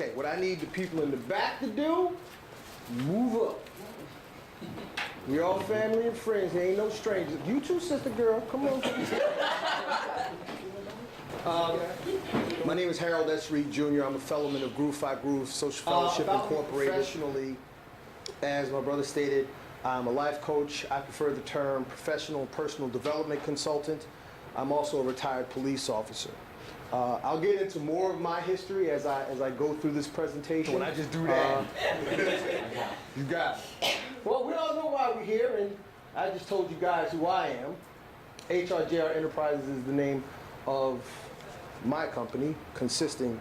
Okay, what I need the people in the back to do, move up. We all family and friends. There ain't no strangers. You too, sister girl. Come on. My name is Harold S. Reed Jr. I'm a Fellowman of Groove 5 Groove Social Fellowship Incorporated. Professionally, as my brother stated, I'm a life coach. I prefer the term professional and personal development consultant. I'm also a retired police officer. I'll get into more of my history as I go through this presentation. When I just do that. You got it. Well, we all know why we're here, and I just told you guys who I am. HRJR Enterprises is the name of my company, consisting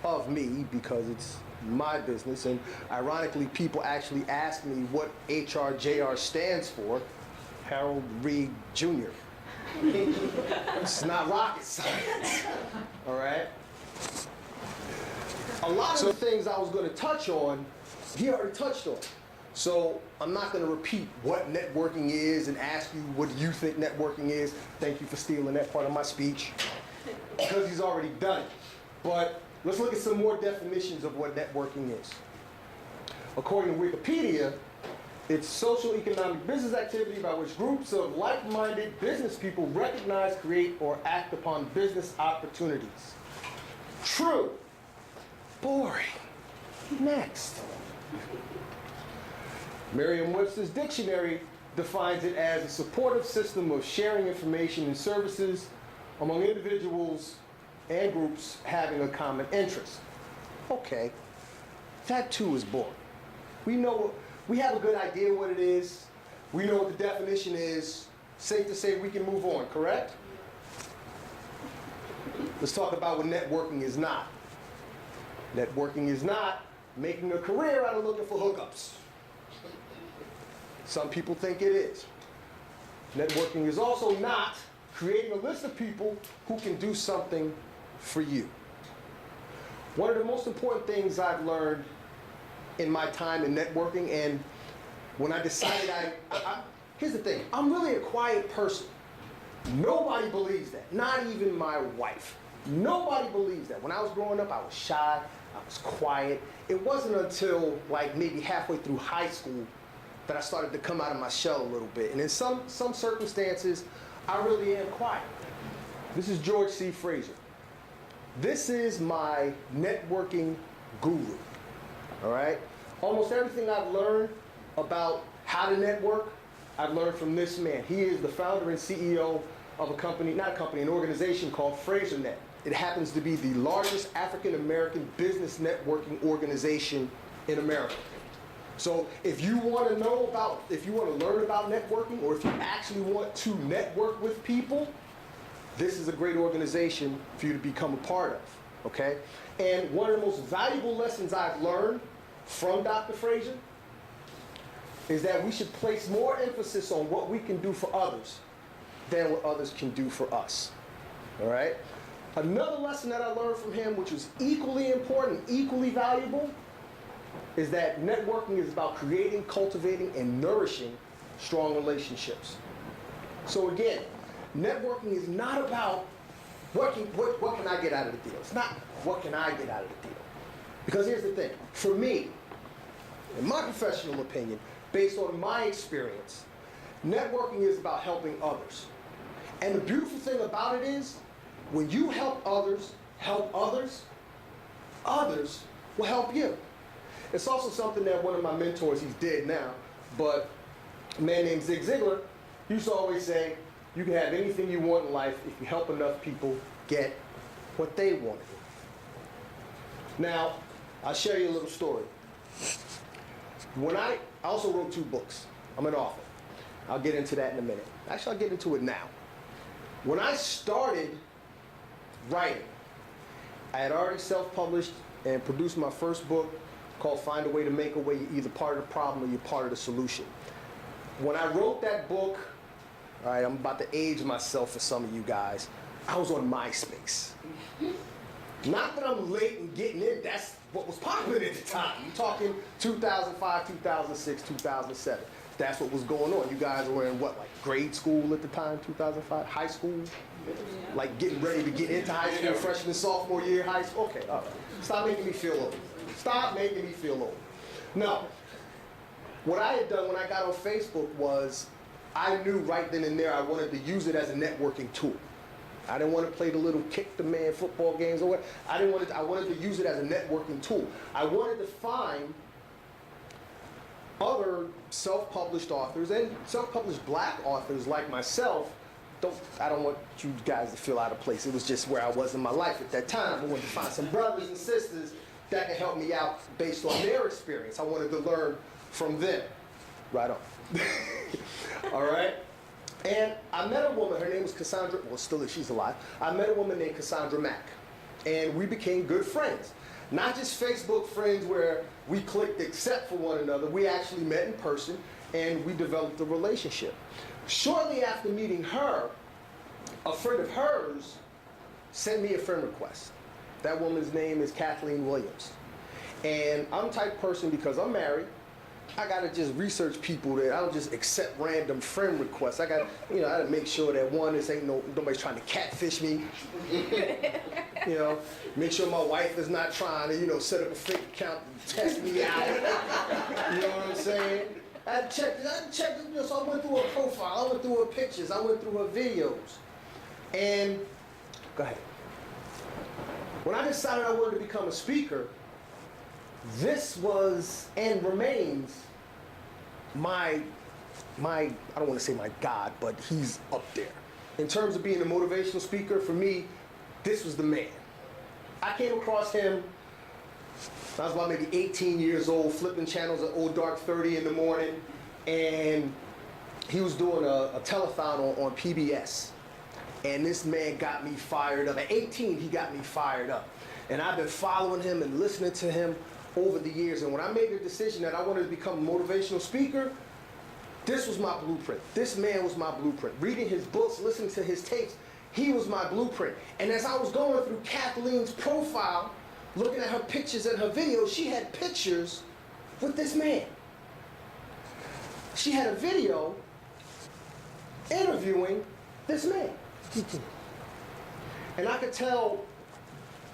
of me because it's my business. And ironically, people actually ask me what HRJR stands for. Harold Reed Jr. It's not rocket science, all right? A lot of the things I was going to touch on, he already touched on. So I'm not going to repeat what networking is and ask you what you think networking is. Thank you for stealing that part of my speech, because he's already done it. But let's look at some more definitions of what networking is. According to Wikipedia, it's social, economic, business activity by which groups of like-minded business people recognize, create, or act upon business opportunities. True. Boring. Next. Merriam-Webster's dictionary defines it as a supportive system of sharing information and services among individuals and groups having a common interest. Okay, that too is boring. We have a good idea what it is. We know what the definition is. Safe to say we can move on, correct? Let's talk about what networking is not. Networking is not making a career out of looking for hookups. Some people think it is. Networking is also not creating a list of people who can do something for you. One of the most important things I've learned in my time in networking, and when I decided here's the thing, I'm really a quiet person. Nobody believes that, not even my wife. Nobody believes that. When I was growing up, I was shy, I was quiet. It wasn't until like maybe halfway through high school that I started to come out of my shell a little bit. And in some circumstances, I really am quiet. This is George C. Fraser. This is my networking guru, all right? Almost everything I've learned about how to network, I've learned from this man. He is the founder and CEO of a company, not a company, an organization called FraserNet. It happens to be the largest African-American business networking organization in America. So if you want to know about, if you want to learn about networking, or if you actually want to network with people, this is a great organization for you to become a part of, okay? And one of the most valuable lessons I've learned from Dr. Fraser is that we should place more emphasis on what we can do for others than what others can do for us, all right? Another lesson that I learned from him, which was equally important, equally valuable, is that networking is about creating, cultivating, and nourishing strong relationships. So again, networking is not about what can I get out of the deal. It's not what can I get out of the deal. Because here's the thing, for me, in my professional opinion, based on my experience, networking is about helping others. And the beautiful thing about it is, when you help others, others will help you. It's also something that one of my mentors, he's dead now, but a man named Zig Ziglar used to always say, you can have anything you want in life if you help enough people get what they want. Now, I'll share you a little story. I also wrote 2 books. I'm an author. I'll get into that in a minute. Actually, I'll get into it now. When I started writing, I had already self-published and produced my first book called Find a Way to Make a Way. You're either part of the problem or you're part of the solution. When I wrote that book, all right, I'm about to age myself for some of you guys, I was on MySpace. Not that I'm late in getting in, that's what was popular at the time. You're talking 2005, 2006, 2007. That's what was going on. You guys were in what, like grade school at the time, 2005? High school? Like getting ready to get into high school, freshman, sophomore year, high school? Okay, all right. Stop making me feel old. Stop making me feel old. No. What I had done when I got on Facebook was I knew right then and there I wanted to use it as a networking tool. I didn't want to play the little kick the man football games or what. I wanted to use it as a networking tool. I wanted to find other self-published authors and self-published black authors like myself. I don't want you guys to feel out of place. It was just where I was in my life at that time. I wanted to find some brothers and sisters that could help me out based on their experience. I wanted to learn from them. Right on. All right? And I met a woman, her name was Cassandra, well, still is, she's alive. I met a woman named Cassandra Mack, and we became good friends. Not just Facebook friends where we clicked accept for one another, we actually met in person, and we developed a relationship. Shortly after meeting her, a friend of hers sent me a friend request. That woman's name is Kathleen Williams. And I'm the type of person, because I'm married, I gotta just research people that I don't just accept random friend requests. I gotta make sure that one, this ain't nobody's trying to catfish me. Make sure my wife is not trying to, set up a fake account and test me out. You know what I'm saying? I checked, so I went through her profile, I went through her pictures, I went through her videos. And, go ahead. When I decided I wanted to become a speaker, this was and remains my I don't want to say my God, but he's up there. In terms of being a motivational speaker, for me, this was the man. I came across him, I was about maybe 18 years old, flipping channels at Old Dark 30 in the morning, and he was doing a telethon on PBS. And this man got me fired up. At 18, he got me fired up. And I've been following him and listening to him over the years. And when I made the decision that I wanted to become a motivational speaker, this was my blueprint. This man was my blueprint. Reading his books, listening to his tapes, he was my blueprint. And as I was going through Kathleen's profile, looking at her pictures and her videos, she had pictures with this man. She had a video interviewing this man. And I could tell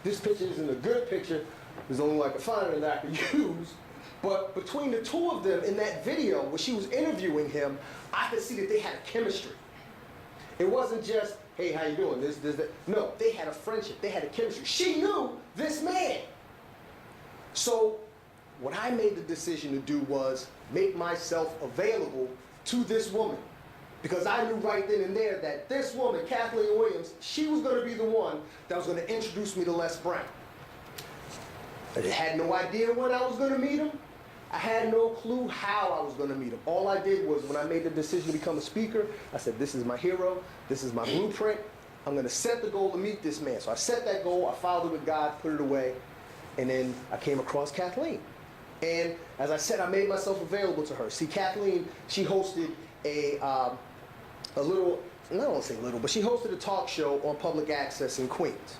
this picture isn't a good picture. There's only like a finder that I could use. But between the two of them in that video, where she was interviewing him, I could see that they had a chemistry. It wasn't just, hey, how you doing? This, that. No, they had a friendship. They had a chemistry. She knew this man. So what I made the decision to do was make myself available to this woman. Because I knew right then and there that this woman, Kathleen Williams, she was going to be the one that was going to introduce me to Les Brown. I had no idea when I was going to meet him. I had no clue how I was going to meet him. All I did was, when I made the decision to become a speaker, I said, this is my hero, this is my blueprint. I'm going to set the goal to meet this man. So I set that goal, I filed it with God, put it away, and then I came across Kathleen. And as I said, I made myself available to her. See, Kathleen, she hosted a little, I don't want to say little, but she hosted a talk show on public access in Queens.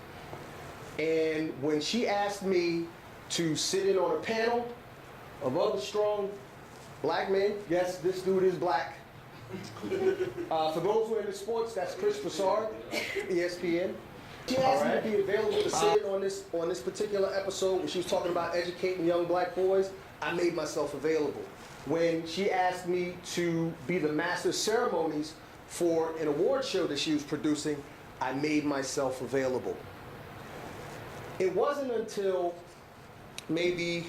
And when she asked me to sit in on a panel of other strong black men, yes, this dude is black. For those who are into sports, that's Chris Broussard, ESPN. She asked me to be available to sit in on this particular episode when she was talking about educating young black boys. I made myself available. When she asked me to be the master of ceremonies for an award show that she was producing, I made myself available. It wasn't until maybe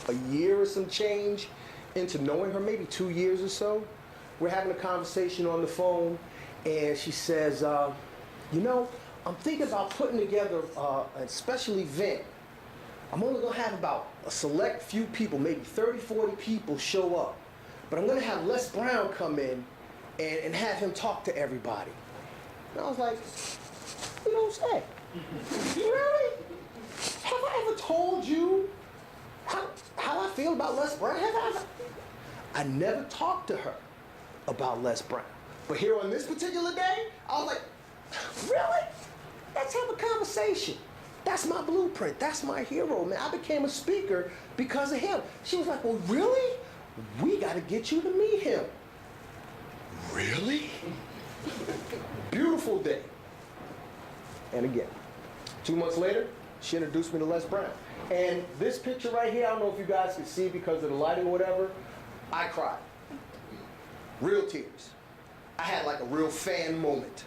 a year or some change into knowing her, maybe 2 years or so, we're having a conversation on the phone, and she says, I'm thinking about putting together a special event. I'm only going to have about a select few people, maybe 30, 40 people show up. But I'm going to have Les Brown come in and have him talk to everybody. And I was like, you don't say. Really? Have I ever told you how I feel about Les Brown? I never talked to her about Les Brown. But here on this particular day, I was like, really? Let's have a conversation. That's my blueprint. That's my hero, man. I became a speaker because of him. She was like, well, really? We got to get you to meet him. Really? Beautiful day. And again, 2 months later, she introduced me to Les Brown. And this picture right here, I don't know if you guys can see because of the lighting or whatever, I cried. Real tears. I had like a real fan moment.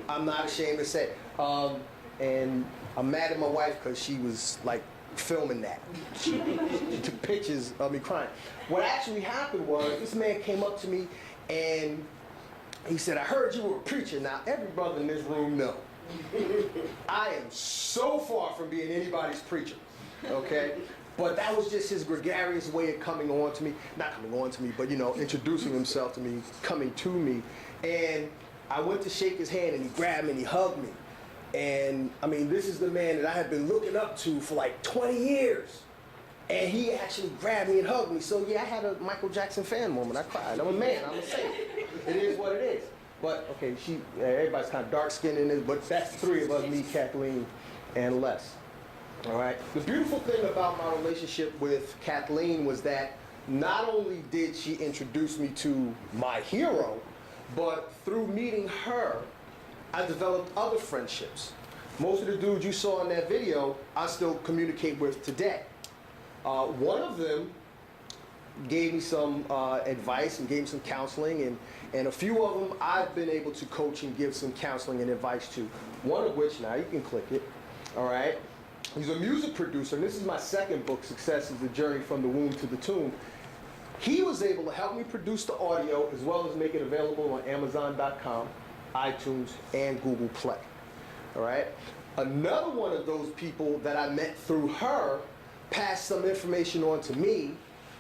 I'm not ashamed to say. And I'm mad at my wife because she was like filming that. She took pictures of me crying. What actually happened was this man came up to me and he said, I heard you were a preacher. Now, every brother in this room knows. I am so far from being anybody's preacher, okay? But that was just his gregarious way of coming on to me. Not coming on to me, but, you know, introducing himself to me, coming to me. And I went to shake his hand, and he grabbed me, and he hugged me. And, I mean, this is the man that I had been looking up to for like 20 years. And he actually grabbed me and hugged me. So, yeah, I had a Michael Jackson fan moment. I cried. I'm a man. I'm a saint. It is what it is. But, okay, everybody's kind of dark-skinned in this, but that's three of us, me, Kathleen, and Les. All right? The beautiful thing about my relationship with Kathleen was that not only did she introduce me to my hero, but through meeting her, I developed other friendships. Most of the dudes you saw in that video, I still communicate with today. One of them gave me some advice and gave me some counseling, and a few of them I've been able to coach and give some counseling and advice to. One of which, now you can click it, all right? He's a music producer, and this is my second book, Success is the Journey from the Womb to the Tomb. He was able to help me produce the audio as well as make it available on Amazon.com, iTunes, and Google Play, all right? Another one of those people that I met through her passed some information on to me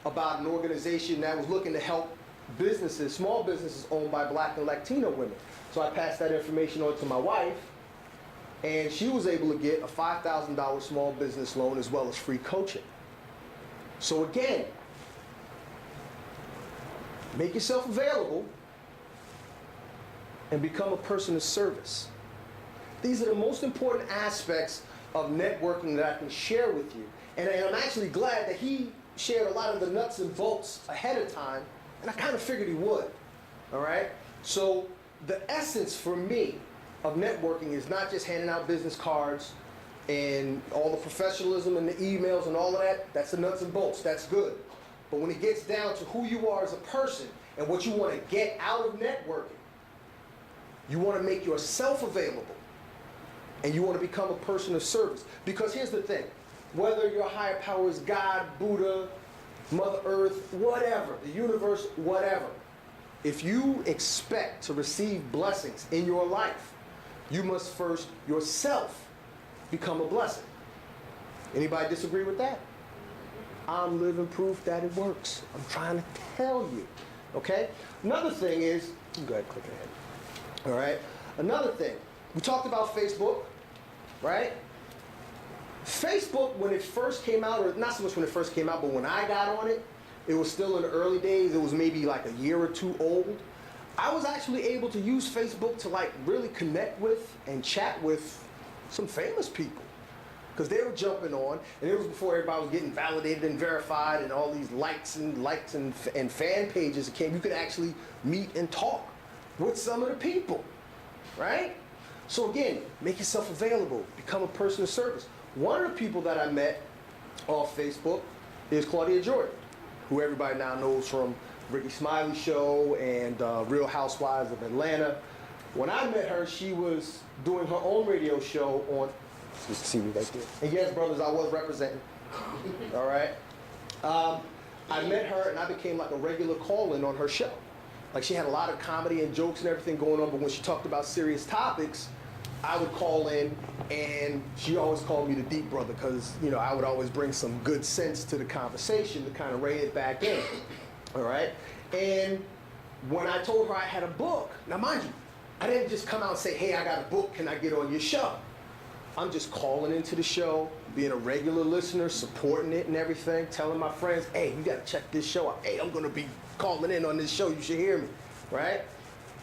about an organization that was looking to help businesses, small businesses owned by Black and Latino women. So I passed that information on to my wife, and she was able to get a $5,000 small business loan as well as free coaching. So again, make yourself available and become a person of service. These are the most important aspects of networking that I can share with you. And I'm actually glad that he shared a lot of the nuts and bolts ahead of time, and I kind of figured he would, all right? So the essence for me of networking is not just handing out business cards and all the professionalism and the emails and all of that. That's the nuts and bolts. That's good. But when it gets down to who you are as a person and what you want to get out of networking, you want to make yourself available and you want to become a person of service. Because here's the thing. Whether your higher power is God, Buddha, Mother Earth, whatever, the universe, whatever, if you expect to receive blessings in your life, you must first yourself become a blessing. Anybody disagree with that? I'm living proof that it works. I'm trying to tell you, okay? Another thing is, go ahead, click ahead. All right? Another thing, we talked about Facebook, right? Facebook, when it first came out, or not so much when it first came out, but when I got on it, it was still in the early days. It was maybe like a year or two old. I was actually able to use Facebook to like really connect with and chat with some famous people. Because they were jumping on, and it was before everybody was getting validated and verified and all these likes and fan pages that came. You could actually meet and talk with some of the people, right? So again, make yourself available. Become a person of service. One of the people that I met off Facebook is Claudia Jordan, who everybody now knows from Ricky Smiley's show and Real Housewives of Atlanta. When I met her, she was doing her own radio show on, you can see me right there. And yes, brothers, I was representing. All right. I met her and I became like a regular call-in on her show. Like she had a lot of comedy and jokes and everything going on, but when she talked about serious topics, I would call in, and she always called me the deep brother because, you know, I would always bring some good sense to the conversation to kind of rein it back in, all right? And when I told her I had a book, now mind you, I didn't just come out and say, hey, I got a book, can I get on your show? I'm just calling into the show, being a regular listener, supporting it and everything, telling my friends, hey, you got to check this show out. Hey, I'm going to be calling in on this show, you should hear me, right?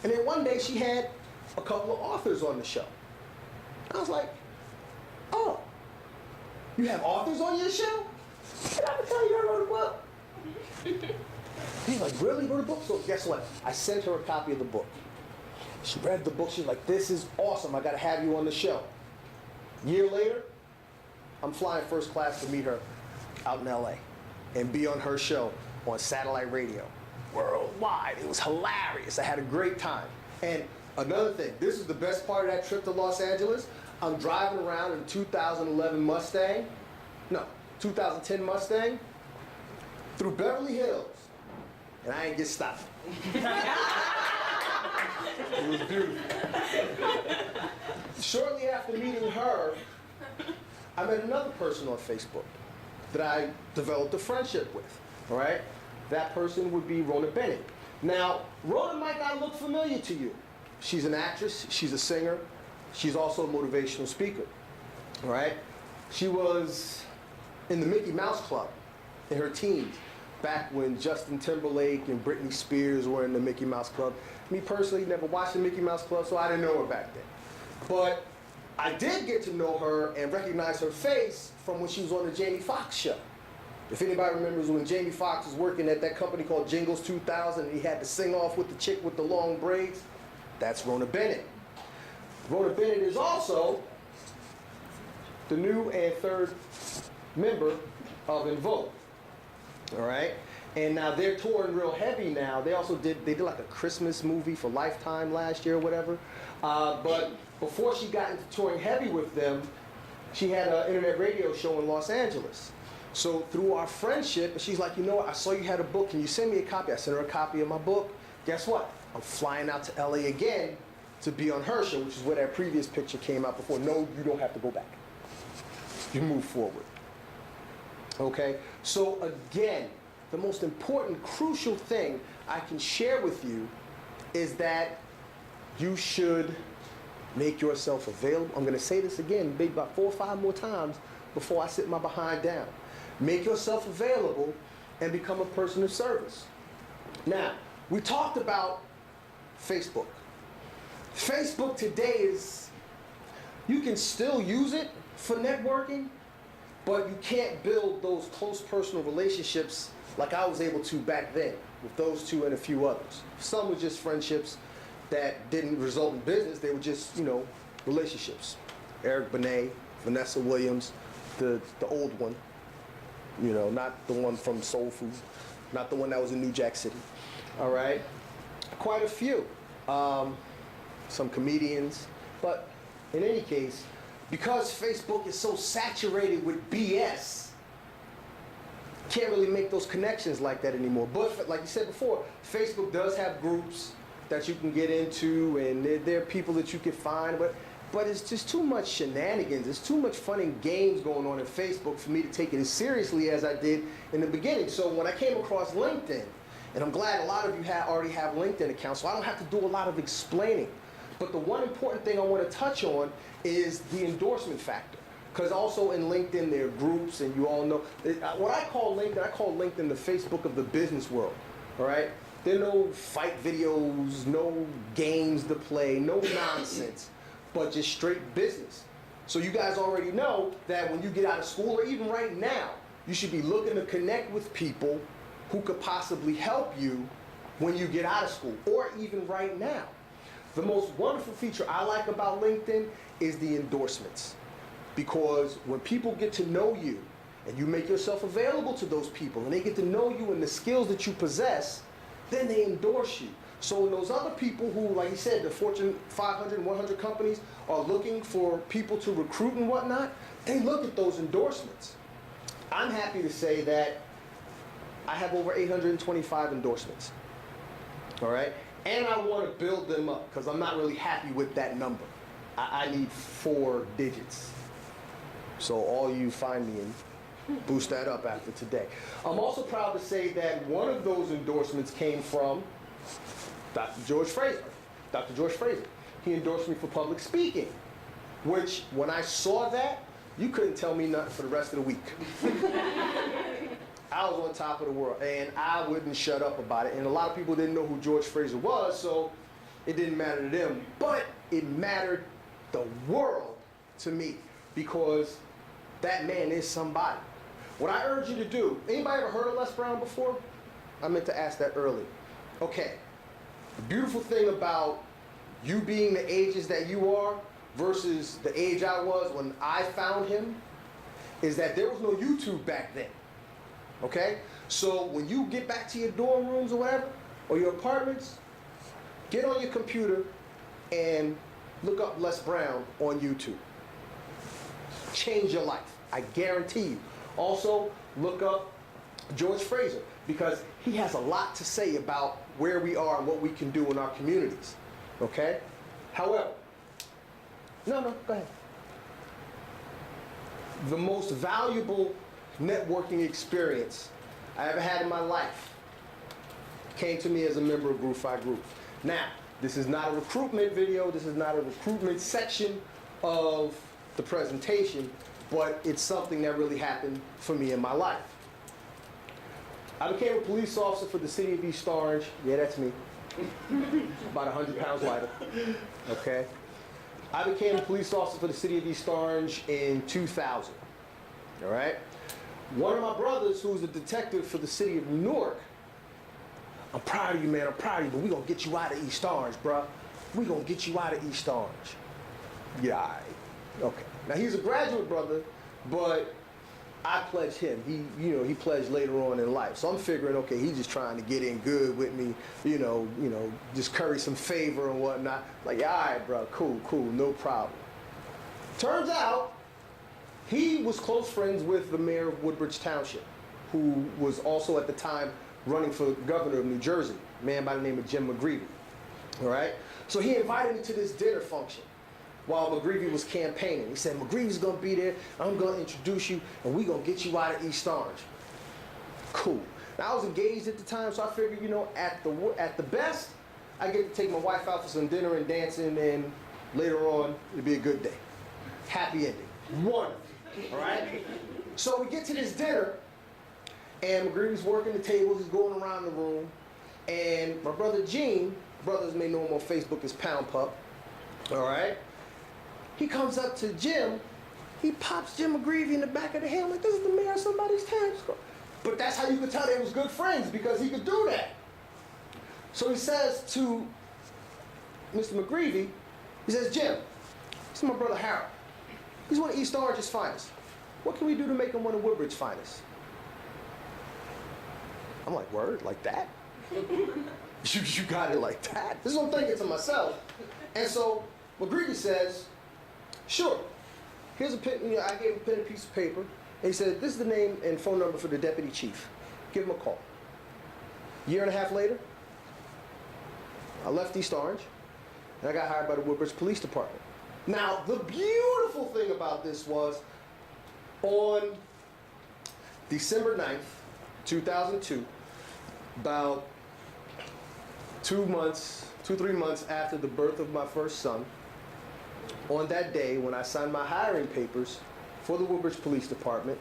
And then one day she had a couple of authors on the show. I was like, oh, you have authors on your show? Did I ever tell you I wrote a book? He's like, really, wrote a book? So guess what? I sent her a copy of the book. She read the book. She's like, this is awesome. I got to have you on the show. A year later, I'm flying first class to meet her out in LA and be on her show on satellite radio worldwide. It was hilarious. I had a great time. And another thing, this is the best part of that trip to Los Angeles. I'm driving around in a 2010 Mustang through Beverly Hills, and I ain't get stopped. It was beautiful. Shortly after meeting her, I met another person on Facebook that I developed a friendship with, all right? That person would be Rona Bennett. Now, Rona might not look familiar to you. She's an actress, she's a singer, she's also a motivational speaker, all right? She was in the Mickey Mouse Club in her teens, back when Justin Timberlake and Britney Spears were in the Mickey Mouse Club. Me personally, never watched the Mickey Mouse Club, so I didn't know her back then. But I did get to know her and recognize her face from when she was on the Jamie Foxx show. If anybody remembers when Jamie Foxx was working at that company called Jingles 2000 and he had to sing off with the chick with the long braids, that's Rona Bennett. Rona Bennett is also the new and third member of En Vogue. All right? And now they're touring real heavy now. They did like a Christmas movie for Lifetime last year or whatever. But before she got into touring heavy with them, she had an internet radio show in Los Angeles. So through our friendship, she's like, you know what, I saw you had a book, can you send me a copy? I sent her a copy of my book. Guess what? I'm flying out to LA again to be on her show, which is where that previous picture came out before. No, you don't have to go back. You move forward. Okay? So again, the most important, crucial thing I can share with you is that you should make yourself available. I'm going to say this again, maybe about 4 or 5 more times before I sit my behind down. Make yourself available and become a person of service. Now, we talked about Facebook. Facebook today is, you can still use it for networking, but you can't build those close personal relationships like I was able to back then with those two and a few others. Some were just friendships that didn't result in business. They were just, relationships. Eric Benet, Vanessa Williams, the old one, not the one from Soul Food, not the one that was in New Jack City. All right? Quite a few. Some comedians. But in any case, because Facebook is so saturated with BS, can't really make those connections like that anymore. But like you said before, Facebook does have groups that you can get into, and there are people that you can find, but it's just too much shenanigans. There's too much fun and games going on in Facebook for me to take it as seriously as I did in the beginning. So when I came across LinkedIn, and I'm glad a lot of you already have LinkedIn accounts, so I don't have to do a lot of explaining. But the one important thing I want to touch on is the endorsement factor. Because also in LinkedIn, there are groups, and you all know, what I call LinkedIn the Facebook of the business world, all right? There are no fight videos, no games to play, no nonsense, but just straight business. So you guys already know that when you get out of school, or even right now, you should be looking to connect with people who could possibly help you when you get out of school, or even right now. The most wonderful feature I like about LinkedIn is the endorsements. Because when people get to know you, and you make yourself available to those people, and they get to know you and the skills that you possess, then they endorse you. So when those other people who, like you said, the Fortune 500 and 100 companies are looking for people to recruit and whatnot, they look at those endorsements. I'm happy to say that I have over 825 endorsements, all right? And I want to build them up because I'm not really happy with that number. I need 4 digits. So all you find me and boost that up after today. I'm also proud to say that one of those endorsements came from Dr. George Fraser. Dr. George Fraser. He endorsed me for public speaking, which when I saw that, you couldn't tell me nothing for the rest of the week. I was on top of the world, and I wouldn't shut up about it. And a lot of people didn't know who George Fraser was, so it didn't matter to them. But it mattered the world to me, because that man is somebody. What I urge you to do, anybody ever heard of Les Brown before? I meant to ask that earlier. Okay, the beautiful thing about you being the ages that you are versus the age I was when I found him is that there was no YouTube back then. Okay? So when you get back to your dorm rooms or whatever, or your apartments, get on your computer and look up Les Brown on YouTube. Change your life. I guarantee you. Also, look up George Fraser, because he has a lot to say about where we are and what we can do in our communities. Okay? However, no, go ahead. The most valuable networking experience I ever had in my life came to me as a member of Group 5 Group. Now, this is not a recruitment video, this is not a recruitment section of the presentation, but it's something that really happened for me in my life. I became a police officer for the city of East Orange. Yeah, that's me. About 100 pounds lighter. Okay. I became a police officer for the city of East Orange in 2000. All right. One of my brothers, who's a detective for the city of New York, I'm proud of you, man. I'm proud of you, but we're going to get you out of East Orange, bruh. We're going to get you out of East Orange. Yeah, all right. Okay. Now, he's a graduate brother, but I pledged him. He pledged later on in life. So I'm figuring, okay, he's just trying to get in good with me, just curry some favor and whatnot. Like, all right, bro, cool, no problem. Turns out, he was close friends with the mayor of Woodbridge Township, who was also at the time running for governor of New Jersey, a man by the name of Jim McGreevy. All right? So he invited me to this dinner function while McGreevy was campaigning. He said, McGreevy's gonna be there, I'm gonna introduce you, and we're gonna get you out of East Orange. Cool. Now I was engaged at the time, so I figured, at the best, I get to take my wife out for some dinner and dancing, and later on, it'd be a good day. Happy ending. Wonderful. All right? So we get to this dinner, and McGreevy's working the tables, he's going around the room, and my brother Gene, brothers may know him on Facebook as Pound Pup, all right? He comes up to Jim, he pops Jim McGreevy in the back of the head, like, this is the mayor of somebody's town. But that's how you could tell they was good friends, because he could do that. So he says to Mr. McGreevy, he says, Jim, this is my brother Harold. He's one of East Orange's finest. What can we do to make him one of Woodbridge's finest? I'm like, word, like that? you got it like that? This is what I'm thinking to myself. And so McGreevy says, sure. Here's a pen. I gave him a pen and piece of paper. And he said, this is the name and phone number for the deputy chief. Give him a call. Year and a half later, I left East Orange, and I got hired by the Woodbridge Police Department. Now, the beautiful thing about this was, on December 9th, 2002, about 3 months after the birth of my first son, on that day when I signed my hiring papers for the Woodbridge Police Department,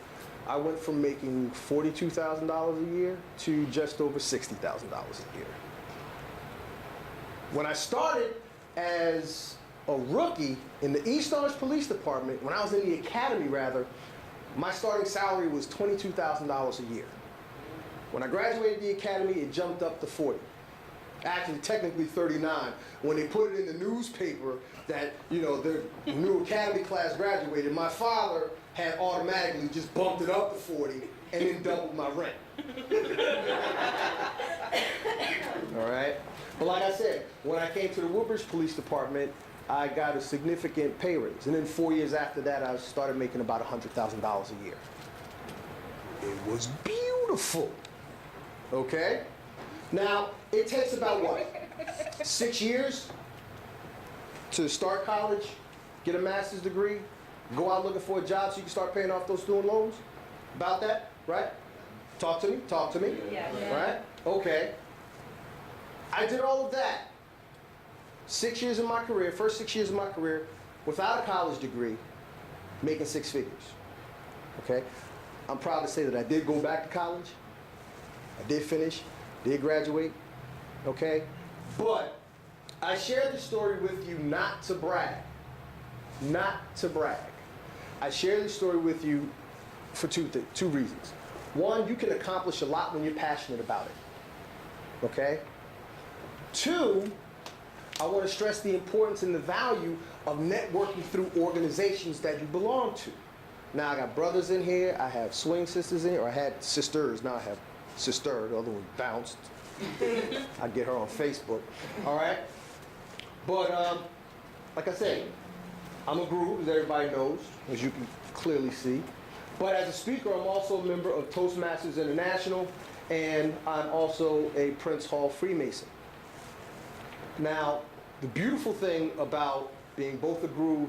I went from making $42,000 a year to just over $60,000 a year. When I started as a rookie in the East Orange Police Department, when I was in the academy rather, my starting salary was $22,000 a year. When I graduated the academy, it jumped up to 40. Actually, technically 39. When they put it in the newspaper that, the new academy class graduated, my father had automatically just bumped it up to 40 and then doubled my rent. All right? But like I said, when I came to the Woodbridge Police Department, I got a significant pay raise. And then 4 years after that, I started making about $100,000 a year. It was beautiful. Okay? Now, it takes about what? 6 years to start college, get a master's degree, go out looking for a job so you can start paying off those student loans? About that, right? Talk to me. Yeah. Right? Okay. I did all of that. 6 years of my career, first 6 years of my career, without a college degree, making six figures. Okay? I'm proud to say that I did go back to college. I did finish, did graduate. Okay? But I share this story with you not to brag. Not to brag. I share this story with you for two reasons. One, you can accomplish a lot when you're passionate about it. Okay? Two, I want to stress the importance and the value of networking through organizations that you belong to. Now I got brothers in here, I have swing sisters in here, or I had sisters, now I have sister, the other one bounced. I get her on Facebook, all right? But like I said, I'm a guru, as everybody knows, as you can clearly see. But as a speaker, I'm also a member of Toastmasters International, and I'm also a Prince Hall Freemason. Now, the beautiful thing about being both a guru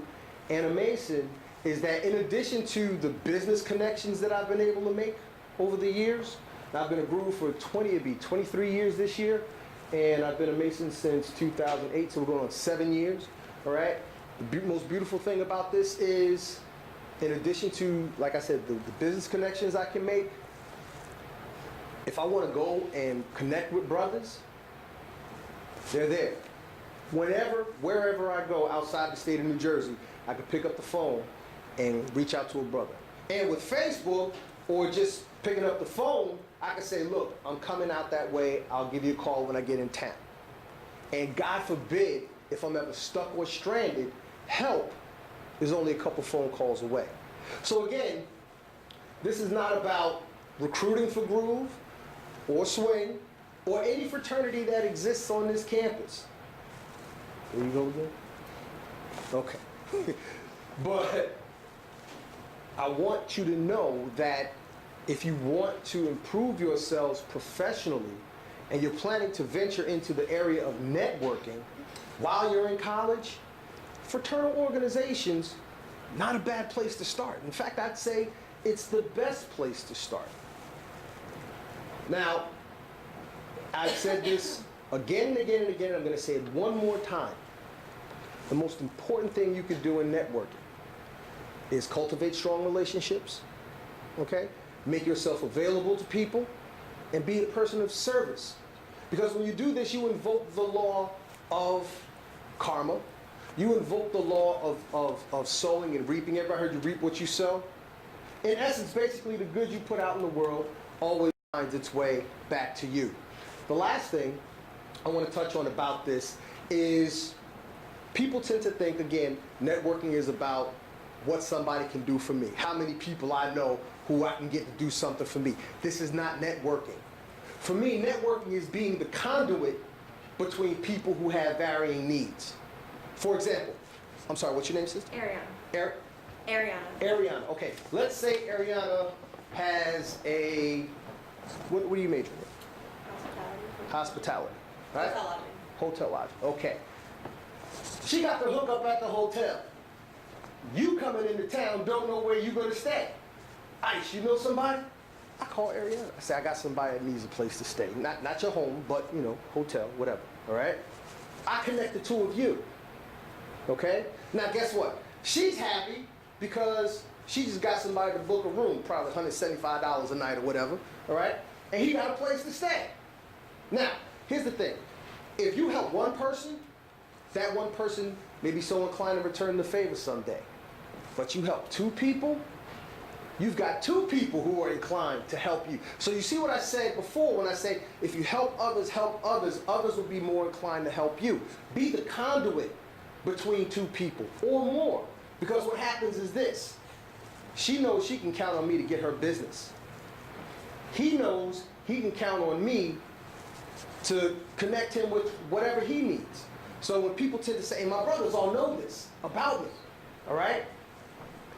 and a Mason is that in addition to the business connections that I've been able to make over the years, I've been a guru for 23 years this year, and I've been a Mason since 2008, so we're going on 7 years, all right? The most beautiful thing about this is, in addition to, like I said, the business connections I can make, if I want to go and connect with brothers, they're there. Whenever, wherever I go outside the state of New Jersey, I can pick up the phone and reach out to a brother. And with Facebook, or just picking up the phone, I can say, look, I'm coming out that way, I'll give you a call when I get in town. And God forbid, if I'm ever stuck or stranded, help is only a couple phone calls away. So again, this is not about recruiting for Groove, or Swing, or any fraternity that exists on this campus. There you go again? Okay. But I want you to know that if you want to improve yourselves professionally and you're planning to venture into the area of networking while you're in college, fraternal organizations, not a bad place to start. In fact, I'd say it's the best place to start. Now, I've said this again and again and again, I'm going to say it one more time. The most important thing you can do in networking is cultivate strong relationships, okay? Make yourself available to people, and be a person of service. Because when you do this, you invoke the law of karma. You invoke the law of sowing and reaping. Everybody heard you reap what you sow? In essence, basically, the good you put out in the world always finds its way back to you. The last thing I want to touch on about this is people tend to think, again, networking is about what somebody can do for me. How many people I know who I can get to do something for me. This is not networking. For me, networking is being the conduit between people who have varying needs. For example, I'm sorry, what's your name, sister? Ariana. Ariana. Ariana, okay. Let's say Ariana has a, what do you major in? Hospitality. Right? Hotel lodging. Hotel lodging, okay. She got the hookup at the hotel. You coming into town, don't know where you're going to stay. Ice, you know somebody? I call Ariana. I say, I got somebody that needs a place to stay. Not your home, but, you know, hotel, whatever, all right? I connect the two of you, okay? Now, guess what? She's happy because she just got somebody to book a room, probably $175 a night or whatever, all right? And he got a place to stay. Now, here's the thing. If you help one person, that one person may be so inclined to return the favor someday. But you help two people, you've got two people who are inclined to help you. So you see what I said before when I say, if you help others, others will be more inclined to help you. Be the conduit between two people or more. Because what happens is this. She knows she can count on me to get her business. He knows he can count on me to connect him with whatever he needs. So when people tend to say, and my brothers all know this about me, all right?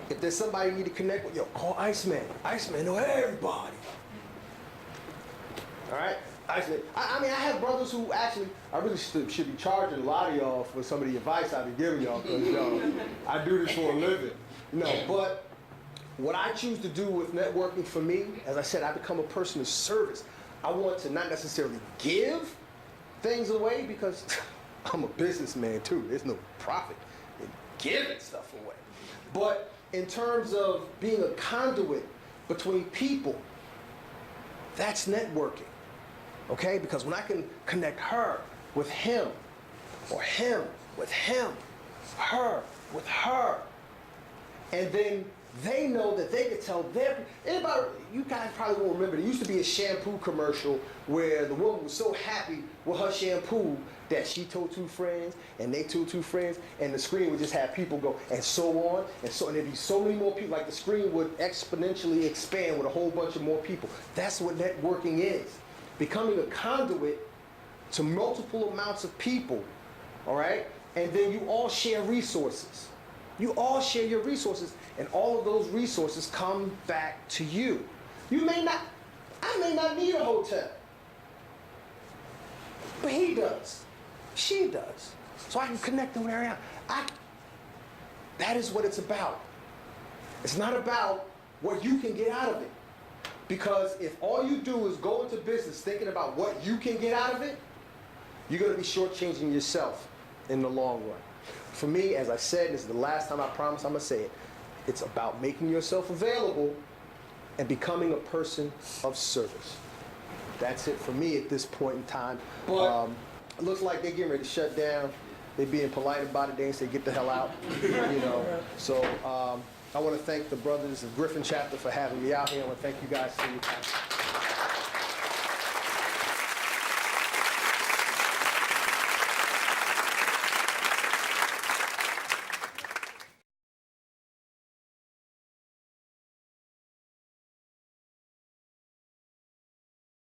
If there's somebody you need to connect with, yo, call Iceman. Iceman know everybody. All right? Iceman. I mean, I have brothers who actually, I really should be charging a lot of y'all for some of the advice I've been giving y'all, because I do this for a living. No, but what I choose to do with networking for me, as I said, I become a person of service. I want to not necessarily give things away, because I'm a businessman too. There's no profit in giving stuff away. But in terms of being a conduit between people, that's networking, okay? Because when I can connect her with him, or him with him, her with her, and then they know that they can tell anybody, you guys probably won't remember, there used to be a shampoo commercial where the woman was so happy with her shampoo that she told two friends, and they told two friends, and the screen would just have people go, and so on, and there'd be so many more people, like the screen would exponentially expand with a whole bunch of more people. That's what networking is. Becoming a conduit to multiple amounts of people, all right? And then you all share resources. You all share your resources, and all of those resources come back to you. I may not need a hotel, but he does. She does. So I can connect them with Ariana. That is what it's about. It's not about what you can get out of it. Because if all you do is go into business thinking about what you can get out of it, you're going to be shortchanging yourself in the long run. For me, as I said, this is the last time I promise I'm going to say it, it's about making yourself available and becoming a person of service. That's it for me at this point in time. It looks like they're getting ready to shut down. They're being polite about it. They ain't say get the hell out. So I want to thank the brothers of Griffin chapter for having me out here. I want to thank you guys for your time.